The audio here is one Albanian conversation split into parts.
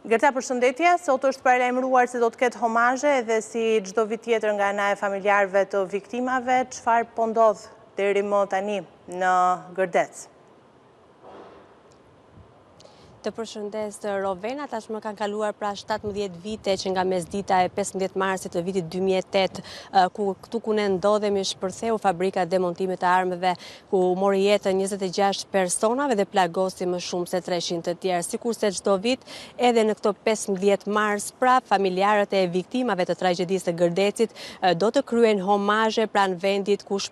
Gerta, përshëndetje, sot është paralajmëruar se do të ketë homazhe dhe si çdo vit tjetër nga ana e familjarëve të viktimave, çfarë po ndodh deri më tani në Gërdec? Të përshëndes Rovena, tashmë kanë kaluar pra 17 vite që nga mesdita e 15 marsit të vitit 2008, ku këtu ku ne ndodhemi shpërtheu fabrika demontimit të armëve, ku mori jetën 26 personave dhe plagosi më shumë se 300 të tjerë. Sikurse çdo vit, edhe në këto 15 mars, pra familjarët e viktimave të tragjedisë të Gërdecit do të kryen homazhe pranë vendit ku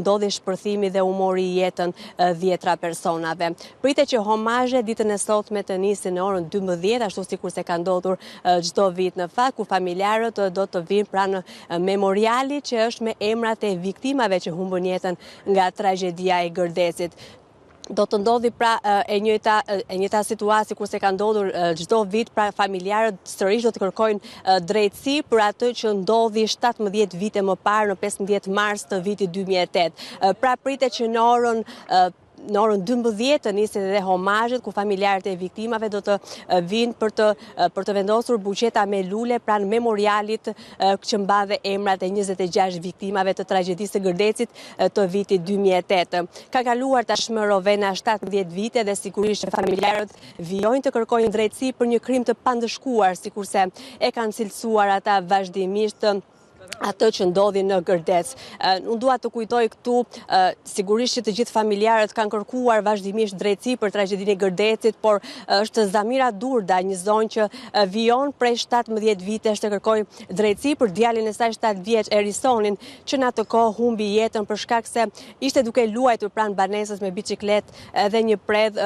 ndodhi shpërthimi dhe u mori jetën 10 personave. Pritet që homazhe ditën e sotme të nisin në orën 12, ashtu sikur se ka ndodhur çdo vit në fakt, ku familjarët do të vinë pranë memoriali që është me emrat e viktimave që humbën jetën nga tragjedia e Gërdecit. Do të ndodhi pra e njëjta situatë sikur se ka ndodhur çdo vit, pra familjarët sërish do të kërkojnë drejtësi për atë që ndodhi 17 vite më parë në 15 mars të vitit 2008. Pra pritet që në orën 12 të nisin edhe homazhet ku familjarët e viktimave do të vinë për të vendosur buqeta me lule pranë memorialit që mbadhe emrat e 26 viktimave të tragjedisë të Gërdecit të vitit 2008. Ka kaluar tashmë Rovena 17 vite dhe sigurisht familjarët vijojnë të kërkojnë drejtësi për një krim të pandëshkuar, sikurse e kanë cilësuar ata vazhdimisht atë që ndodhi në Gërdec. Unë dua të kujtoj këtu, sigurisht që të gjithë familjarët kanë kërkuar vazhdimisht drejtësi për tragjedinë e Gërdecit, por është Zamira Durda, një zonë që vijon prej 17 vitesh të kërkoj drejtësi për djalin e saj 7 vjeç Erisonin, që në atë kohë humbi jetën për shkak se ishte duke luajtur pranë banesës me biçikletë dhe një predh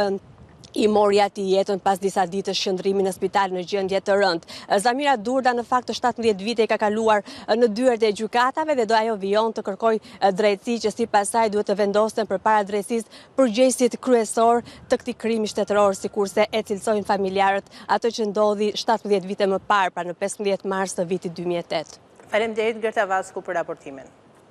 i mori atij jetën pas disa ditësh shëndrimi në spital në gjendje të rëndë. Zamira Durda në fakt të 17 vite ka kaluar në dyert e gjykatave dhe do ajo vijon të kërkoj drejtësi që sipas saj duhet të vendosen përpara drejtësisë përgjegjësit kryesor të këtij krimi shtetëror, sikurse e cilësojnë familjarët atë që ndodhi 17 vite më parë, pra në 15 mars të vitit 2008. Faleminderit Gerta Vasku për raportimin.